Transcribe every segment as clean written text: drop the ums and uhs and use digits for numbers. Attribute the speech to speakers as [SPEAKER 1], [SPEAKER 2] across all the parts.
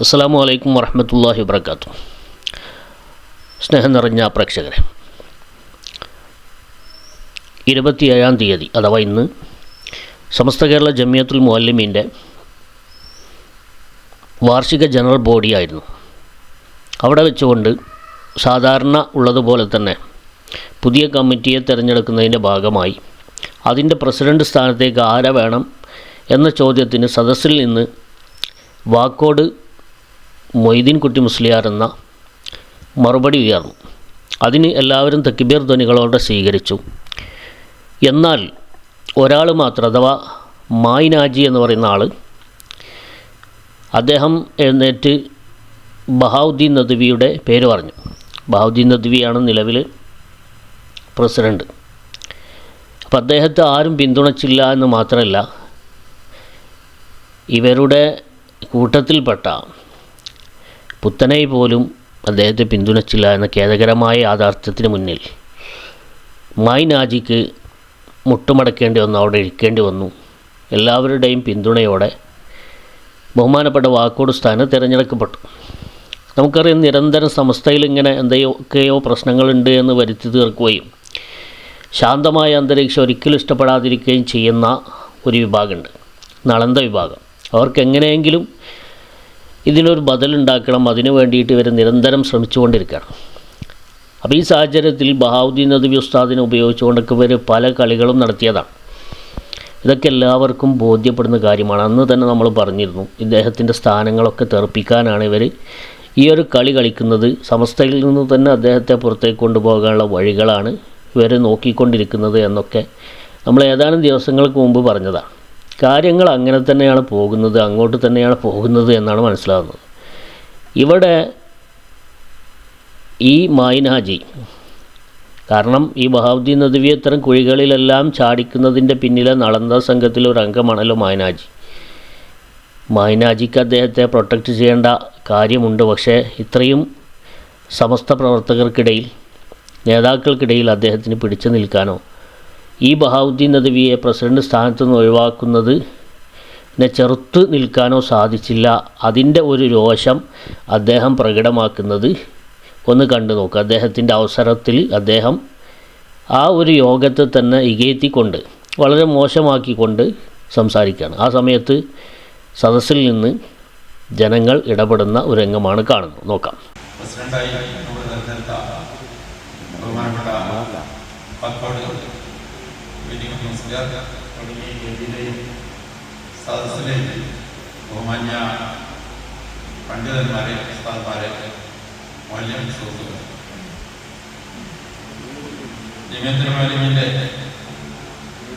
[SPEAKER 1] അസ്സലാമു അലൈക്കും വറഹ്മത്തുള്ളാഹി വബറകാതുഹു. സ്നേഹം നിറഞ്ഞ പ്രേക്ഷകരെ, 27-ാം തീയതി അഥവാ ഇന്ന് സമസ്ത കേരള ജമിയത്തുൽ മുഅല്ലിമീൻ്റെ വാർഷിക ജനറൽ ബോഡിയായിരുന്നു. അവിടെ വെച്ചുകൊണ്ട് സാധാരണ ഉള്ളതുപോലെ തന്നെ പുതിയ കമ്മിറ്റിയെ തിരഞ്ഞെടുക്കുന്നതിൻ്റെ ഭാഗമായി അതിൻ്റെ പ്രസിഡന്റ് സ്ഥാനത്തേക്ക് ആരെ വേണം എന്ന ചോദ്യത്തിന് സദസ്സിൽ നിന്ന് വാക്കോട് മൊയ്തീൻ കുട്ടി മുസ്ലിയാർ എന്ന മറുപടി ഉയർന്നു. അതിന് എല്ലാവരും തക്ബീർ ധ്വനികളോടെ സ്വീകരിച്ചു. എന്നാൽ ഒരാൾ മാത്രം, അഥവാ മായിനാജി എന്ന് പറയുന്ന ആൾ, അദ്ദേഹം എഴുന്നേറ്റ് ബഹാവുദ്ദീൻ നദ്വിയുടെ പേര് പറഞ്ഞു. ബഹാവുദ്ദീൻ നദ്വിയാണ് നിലവിൽ പ്രസിഡൻറ്റ്. അപ്പം അദ്ദേഹത്തെ ആരും പിന്തുണച്ചില്ല എന്ന് മാത്രമല്ല, ഇവരുടെ കൂട്ടത്തിൽപ്പെട്ട പുത്തനൈ പോലും അദ്ദേഹത്തെ പിന്തുണച്ചില്ല എന്ന ഖേദകരമായ യാഥാർത്ഥ്യത്തിന് മുന്നിൽ മായിനാജിക്ക് മുട്ടുമടക്കേണ്ടി വന്നു, അവിടെ ഇരിക്കേണ്ടി വന്നു. എല്ലാവരുടെയും പിന്തുണയോടെ ബഹുമാനപ്പെട്ട വാക്കോട് സ്ഥാനം തിരഞ്ഞെടുക്കപ്പെട്ടു. നമുക്കറിയാം, നിരന്തരം സമസ്തയിൽ ഇങ്ങനെ എന്തൊക്കെയോ പ്രശ്നങ്ങളുണ്ട് എന്ന് വരുത്തി തീർക്കുകയും ശാന്തമായ അന്തരീക്ഷം ഒരിക്കലും ഇഷ്ടപ്പെടാതിരിക്കുകയും ചെയ്യുന്ന ഒരു വിഭാഗമുണ്ട്, നളന്ത വിഭാഗം. അവർക്ക് എങ്ങനെയെങ്കിലും ഇതിനൊരു ബദലുണ്ടാക്കണം, അതിനു വേണ്ടിയിട്ട് ഇവർ നിരന്തരം ശ്രമിച്ചുകൊണ്ടിരിക്കുകയാണ്. അപ്പോൾ ഈ സാഹചര്യത്തിൽ ബഹാവുദ്ദീൻ നദ്വി ഉസ്താദിനെ ഉപയോഗിച്ചുകൊണ്ടൊക്കെ ഇവർ പല കളികളും നടത്തിയതാണ്. ഇതൊക്കെ എല്ലാവർക്കും ബോധ്യപ്പെടുന്ന കാര്യമാണ്. അന്ന് തന്നെ നമ്മൾ പറഞ്ഞിരുന്നു, ഇദ്ദേഹത്തിൻ്റെ സ്ഥാനങ്ങളൊക്കെ തെറിപ്പിക്കാനാണ് ഇവർ ഈ ഒരു കളി കളിക്കുന്നത്. സമസ്തയിൽ നിന്ന് തന്നെ അദ്ദേഹത്തെ പുറത്തേക്ക് കൊണ്ടുപോകാനുള്ള വഴികളാണ് ഇവർ നോക്കിക്കൊണ്ടിരിക്കുന്നത് എന്നൊക്കെ നമ്മൾ ഏതാനും ദിവസങ്ങൾക്ക് മുമ്പ് പറഞ്ഞതാണ്. കാര്യങ്ങൾ അങ്ങനെ തന്നെയാണ് പോകുന്നത്, അങ്ങോട്ട് തന്നെയാണ് പോകുന്നത് എന്നാണ് മനസ്സിലാകുന്നത്. ഇവിടെ ഈ മായിനാജി, കാരണം ഈ ബഹാവുദ്ദീൻ നദ്വി ഇത്തരം കുഴികളിലെല്ലാം ചാടിക്കുന്നതിൻ്റെ പിന്നിലെ നളന്ത സംഘത്തിലെ ഒരു അംഗമാണല്ലോ മായിനാജി. മായിനാജിക്ക് അദ്ദേഹത്തെ പ്രൊട്ടക്റ്റ് ചെയ്യേണ്ട കാര്യമുണ്ട്. പക്ഷേ ഇത്രയും സമസ്ത പ്രവർത്തകർക്കിടയിൽ, നേതാക്കൾക്കിടയിൽ അദ്ദേഹത്തിന് പിടിച്ചു നിൽക്കാനോ ഈ ബഹാവുദ്ദീൻ നദ്വിയെ പ്രസിഡന്റ് സ്ഥാനത്ത് നിന്ന് ഒഴിവാക്കുന്നതിനെ ചെറുത്ത് നിൽക്കാനോ സാധിച്ചില്ല. അതിൻ്റെ ഒരു രോഷം അദ്ദേഹം പ്രകടമാക്കുന്നത് ഒന്ന് കണ്ടു നോക്കുക. അദ്ദേഹത്തിൻ്റെ അവസരത്തിൽ അദ്ദേഹം ആ ഒരു യോഗത്തെ തന്നെ ഇകഴ്ത്തിക്കൊണ്ട്, വളരെ മോശമാക്കിക്കൊണ്ട് സംസാരിക്കുകയാണ്. ആ സമയത്ത് സദസ്സിൽ നിന്ന് ജനങ്ങൾ ഇടപെടുന്ന ഒരു രംഗമാണ് കാണുന്നത്. നോക്കാം.
[SPEAKER 2] സദസ്സിലെ ബഹുമാന്യ പണ്ഡിതന്മാരെ, ഉസ്താദ്മാരെ, മുഅല്ലിം സുഹൃത്തുക്കളെ, ജമിയത്തുൽ മുഅല്ലിമീൻ്റെ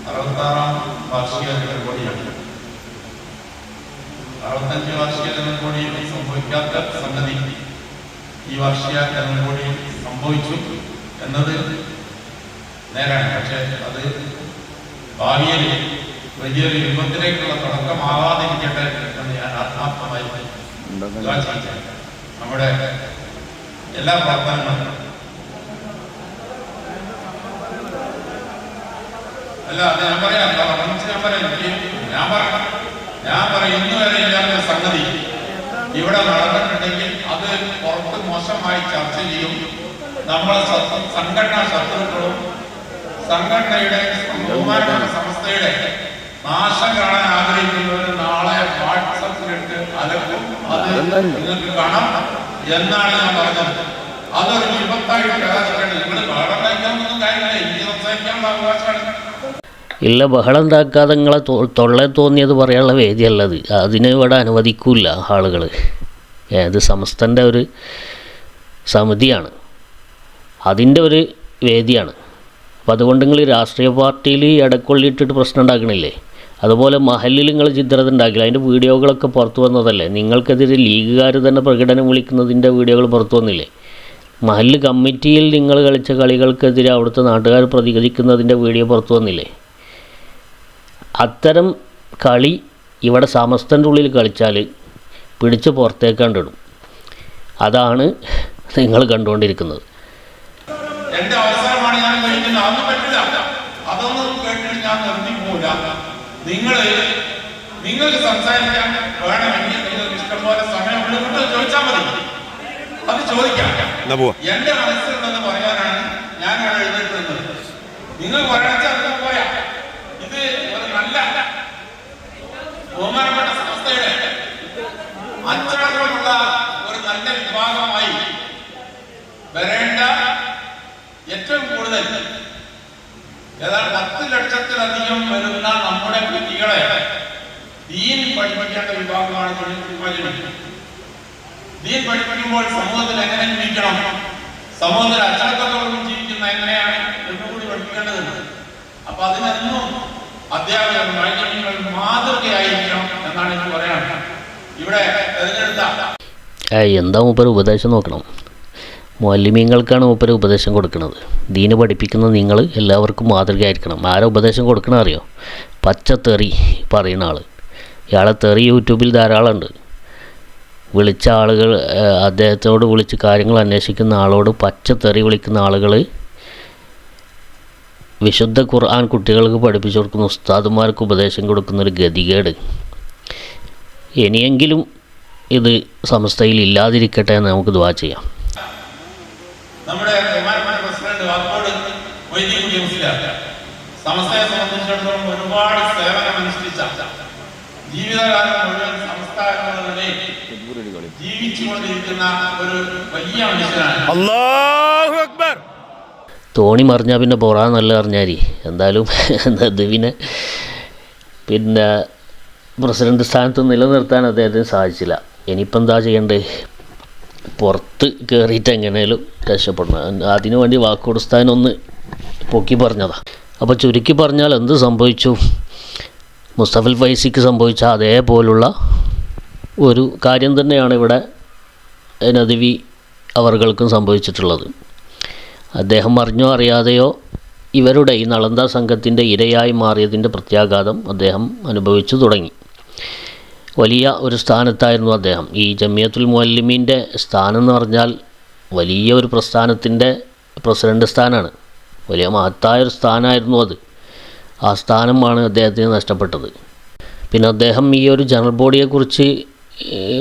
[SPEAKER 2] 66-ാം വാർഷിക ജനറൽ ബോഡിയാണ്. 65 വാർഷിക ജനറൽ ബോഡിയിൽ സംഭവിക്കാത്ത സംഗതി ഈ വാർഷിക ജനറൽ ബോഡിയിൽ സംഭവിച്ചു എന്നത് നേരാണ്. പക്ഷേ അത് ഭാവിയിൽ വലിയൊരു യുഗത്തിലേക്കുള്ള തുടക്കമാവാതിരിക്കട്ടെ എന്ന് ഞാൻ ആത്മാർത്ഥമായി നമ്മുടെ എല്ലാ പ്രാർത്ഥനകളും അല്ല, അത് ഞാൻ പറയാം, ഞാൻ പറയാം ഇന്ന് വരെ ഇല്ലാത്ത സംഗതി ഇവിടെ നടന്നിട്ടുണ്ടെങ്കിൽ അത് പുറത്ത് മോശമായി ചർച്ച ചെയ്യും. നമ്മളെ സംഘടനാ ശത്രുക്കളും സംഘടനയുടെ ബഹുമാനപ്പെട്ട സമസ്തയുടെ നാശം കാണാൻ ആഗ്രഹിക്കുന്നവർ നാളെ വാട്സപ്പിലിട്ട് അലക്കും. അത് നിങ്ങൾക്ക് കാണാം എന്നാണ് ഞാൻ പറഞ്ഞത്. അതൊരു വിപത്തായിട്ട് നിങ്ങൾ ബഹളം കഴിക്കാനൊന്നും കാര്യമില്ല, എനിക്ക് സംസാരിക്കാനുള്ള അവകാശമാണ്.
[SPEAKER 1] ഇല്ല, ബഹളം ഉണ്ടാക്കാതെ നിങ്ങളെ തൊള്ളെ തോന്നിയത് പറയാനുള്ള വേദിയല്ലത്. അതിന് ഇവിടെ അനുവദിക്കില്ല ആളുകൾ. ഇത് സമസ്തൻ്റെ ഒരു സമിതിയാണ്, അതിൻ്റെ ഒരു വേദിയാണ്. അപ്പോൾ അതുകൊണ്ട് നിങ്ങൾ രാഷ്ട്രീയ പാർട്ടിയിൽ ഇടക്കൊള്ളിയിട്ടിട്ട് പ്രശ്നം ഉണ്ടാക്കണില്ലേ? അതുപോലെ മഹലിൽ നിങ്ങൾ ചിത്രത ഉണ്ടാക്കില്ല, അതിൻ്റെ വീഡിയോകളൊക്കെ പുറത്തു വന്നതല്ലേ? നിങ്ങൾക്കെതിരെ ലീഗുകാർ തന്നെ പ്രകടനം വിളിക്കുന്നതിൻ്റെ വീഡിയോകൾ പുറത്തു വന്നില്ലേ? മഹല്ല് കമ്മിറ്റിയിൽ നിങ്ങൾ കളിച്ച കളികൾക്കെതിരെ അവിടുത്തെ നാട്ടുകാർ പ്രതികരിക്കുന്നതിൻ്റെ വീഡിയോ പുറത്തു വന്നില്ലേ? അത്തരം കളി ഇവിടെ സമസ്തൻ്റെ ഉള്ളിൽ കളിച്ചാൽ പിടിച്ച് പുറത്തേക്കാണ്ടിടും. അതാണ് നിങ്ങൾ കണ്ടുകൊണ്ടിരിക്കുന്നത്.
[SPEAKER 2] നിങ്ങൾക്ക് സംസാരിക്കാൻ വേണമെങ്കിൽ നിങ്ങൾക്ക് ഇഷ്ടംപോലെ സമയമുള്ളത് ചോദിച്ചാൽ മതി, അത് ചോദിക്കാം. എന്റെ മനസ്സിലുണ്ടെന്ന് പറയാനാണ് ഞാൻ അവിടെ എഴുതിയിട്ടുള്ളത്. നിങ്ങൾ പറയാച്ചാൽ പോയാ ഇത് ഒരു നല്ല ബഹുമാനപ്പെട്ട സംസ്ഥയുടെ അച്ചടക്കമുള്ള ഒരു നല്ല വിഭാഗമായി വരേണ്ട ഏറ്റവും കൂടുതൽ ഏതാണ്ട് 10 ലക്ഷത്തിലധികം വരുന്ന നമ്മുടെ കുട്ടികളെ ദീൻ പഠിപ്പിക്കേണ്ട വിഭാഗമാണ് ദീൻ പഠിപ്പിക്കുമ്പോൾ സമൂഹത്തിൽ എങ്ങനെ ജീവിക്കണം, സമൂഹത്തിൽ അച്ചടക്കത്തോടും ജീവിക്കുന്ന എങ്ങനെയാണ് എന്നുകൂടി പഠിപ്പിക്കേണ്ടതുണ്ട്. അപ്പൊ അതിനെന്നും അധ്യാപകർ മാലിന്യങ്ങൾ മാതൃകയായിരിക്കണം എന്നാണ് എനിക്ക് പറയാനുള്ളത്. ഇവിടെ തിരഞ്ഞെടുത്ത
[SPEAKER 1] എന്താ മൂപ്പര് ഉപദേശം നോക്കണം. മുഅല്ലിമീങ്ങൾക്കാണ് മൂപ്പര് ഉപദേശം കൊടുക്കുന്നത്. ദീന് പഠിപ്പിക്കുന്ന നിങ്ങൾ എല്ലാവർക്കും മാതൃകയായിരിക്കണം. ആരാ ഉപദേശം കൊടുക്കണ അറിയോ? പച്ചത്തെറി പറയുന്ന ആൾ. ഇയാളെ തെറി യൂട്യൂബിൽ ധാരാളമുണ്ട്. വിളിച്ച ആളുകൾ, അദ്ദേഹത്തോട് വിളിച്ച് കാര്യങ്ങൾ അന്വേഷിക്കുന്ന ആളോട് പച്ചത്തെറി വിളിക്കുന്ന ആളുകൾ വിശുദ്ധ ഖുർആൻ കുട്ടികൾക്ക് പഠിപ്പിച്ചു കൊടുക്കുന്ന ഉസ്താദുമാർക്ക് ഉപദേശം കൊടുക്കുന്നൊരു ഗതികേട് ഇനിയെങ്കിലും ഇത് സമസ്തയിൽ ഇല്ലാതിരിക്കട്ടെ എന്ന് നമുക്ക് ദുആ ചെയ്യാം.
[SPEAKER 2] നമ്മുടെ ബഹുമാനപ്പെട്ട പ്രസിഡന്റ് വാക്കോട് മൊയ്തീൻകുട്ടി മുസ്ലിയാർ സമസ്തയെ സംബന്ധിച്ചിടത്തോളം ഒരുപാട് സേവനമനുഷ്ഠിച്ച, ജീവിതകാലം മുഴുവൻ സമസ്ത എന്ന നിലയിൽ ജീവിച്ചുകൊണ്ടിരിക്കുന്ന ഒരു വലിയ മനുഷ്യനാണ്.
[SPEAKER 3] അല്ലാഹു അക്ബർ.
[SPEAKER 1] തോണി മറിഞ്ഞാൽ പിന്നെ പോറാൻ നല്ല അറിഞ്ഞാരി. എന്തായാലും പിന്നെ പ്രസിഡന്റ് സ്ഥാനത്ത് നിലനിർത്താൻ അദ്ദേഹത്തിന് സാധിച്ചില്ല. ഇനിയിപ്പോൾ എന്താ ചെയ്യേണ്ടത്? പുറത്ത് കയറിയിട്ട് എങ്ങനെയും രക്ഷപ്പെടണം. അതിനു വേണ്ടി വാക്കോട് സ്ഥാനം ഒന്ന് പൊക്കി പറഞ്ഞതാണ്. അപ്പോൾ ചുരുക്കി പറഞ്ഞാൽ എന്ത് സംഭവിച്ചു? മുസ്തഫൽ ഫൈസിക്ക് സംഭവിച്ച അതേപോലുള്ള ഒരു കാര്യം തന്നെയാണ് ഇവിടെ നദ്വി അവർകൾക്കും സംഭവിച്ചിട്ടുള്ളത്. അദ്ദേഹം അറിഞ്ഞോ അറിയാതെയോ ഇവരുടെ ഈ നളന്ദ സംഘത്തിൻ്റെ ഇരയായി മാറിയതിൻ്റെ പ്രത്യാഘാതം അദ്ദേഹം അനുഭവിച്ചു തുടങ്ങി. വലിയ ഒരു സ്ഥാനത്തായിരുന്നു അദ്ദേഹം. ഈ ജമിയത്തുൽ മുഅല്ലിമീൻ്റെ സ്ഥാനം എന്ന് പറഞ്ഞാൽ വലിയ ഒരു പ്രസ്ഥാനത്തിൻ്റെ പ്രസിഡൻ്റ് സ്ഥാനമാണ്. വലിയ മഹത്തായൊരു സ്ഥാനമായിരുന്നു അത്. ആ സ്ഥാനമാണ് അദ്ദേഹത്തിന് നഷ്ടപ്പെട്ടത്. പിന്നെ അദ്ദേഹം ഈ ഒരു ജനറൽ ബോഡിയെക്കുറിച്ച്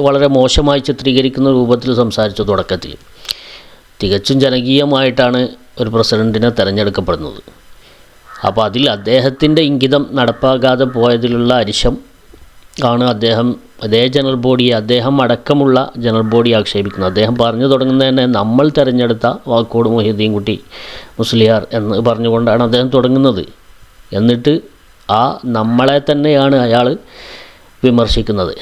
[SPEAKER 1] വളരെ മോശമായി ചിത്രീകരിക്കുന്ന രൂപത്തിൽ സംസാരിച്ചു. തുടക്കത്തിൽ തികച്ചും ജനകീയമായിട്ടാണ് ഒരു പ്രസിഡൻറ്റിനെ തിരഞ്ഞെടുക്കപ്പെടുന്നത്. അപ്പോൾ അതിൽ അദ്ദേഹത്തിൻ്റെ ഇംഗിതം നടപ്പാകാതെ പോയതിലുള്ള അരിശം ആണ് അദ്ദേഹം അതേ ജനറൽ ബോഡിയെ, അദ്ദേഹം അടക്കമുള്ള ജനറൽ ബോഡി ആക്ഷേപിക്കുന്നത്. അദ്ദേഹം പറഞ്ഞു തുടങ്ങുന്നത് തന്നെ നമ്മൾ തിരഞ്ഞെടുത്ത വാക്കോട് മൊയ്തീൻകുട്ടി മുസ്ലിയാർ എന്ന് പറഞ്ഞുകൊണ്ടാണ് അദ്ദേഹം തുടങ്ങുന്നത്. എന്നിട്ട് ആ നമ്മളെ തന്നെയാണ് അയാൾ വിമർശിക്കുന്നത്.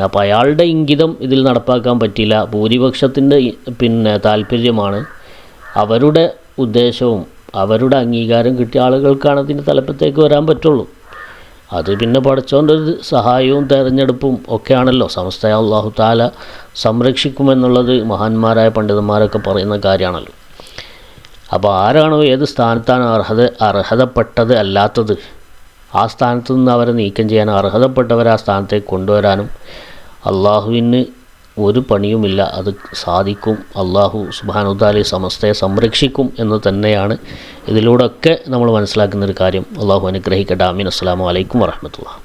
[SPEAKER 1] അപ്പോൾ അയാളുടെ ഇംഗിതം ഇതിൽ നടപ്പാക്കാൻ പറ്റില്ല. ഭൂരിപക്ഷത്തിൻ്റെ താല്പര്യമാണ്, അവരുടെ ഉദ്ദേശവും അവരുടെ അംഗീകാരം കിട്ടിയ ആളുകൾക്കാണ് അതിൻ്റെ തലപ്പത്തേക്ക് വരാൻ പറ്റുള്ളൂ. അത് പിന്നെ പടച്ചോൻ്റെ ഒരു സഹായവും തെരഞ്ഞെടുപ്പും ഒക്കെയാണല്ലോ. സമസ്തയെ അല്ലാഹു തആല സംരക്ഷിക്കുമെന്നുള്ളത് മഹാന്മാരായ പണ്ഡിതന്മാരൊക്കെ പറയുന്ന കാര്യമാണല്ലോ. അപ്പോൾ ആരാണോ ഏത് സ്ഥാനത്താണ് അർഹതപ്പെട്ടത് അല്ലാത്തത്, ആ സ്ഥാനത്ത് നിന്ന് അവരെ നീക്കം ചെയ്യാൻ, അർഹതപ്പെട്ടവരെ ആ സ്ഥാനത്തേക്ക് കൊണ്ടുവരാനും അള്ളാഹുവിന് ഒരു പണിയുമില്ല. അത് സാധിക്കും. അള്ളാഹു സുബ്ഹാനഹു തആല സമസ്തയെ സംരക്ഷിക്കും എന്ന് തന്നെയാണ് ഇതിലൂടെയൊക്കെ നമ്മൾ മനസ്സിലാക്കുന്നൊരു കാര്യം. അള്ളാഹു അനുഗ്രഹിക്കട്ടെ. ആമീൻ. അസ്സലാമു അലൈക്കും വറഹ്മത്തുള്ളാഹി.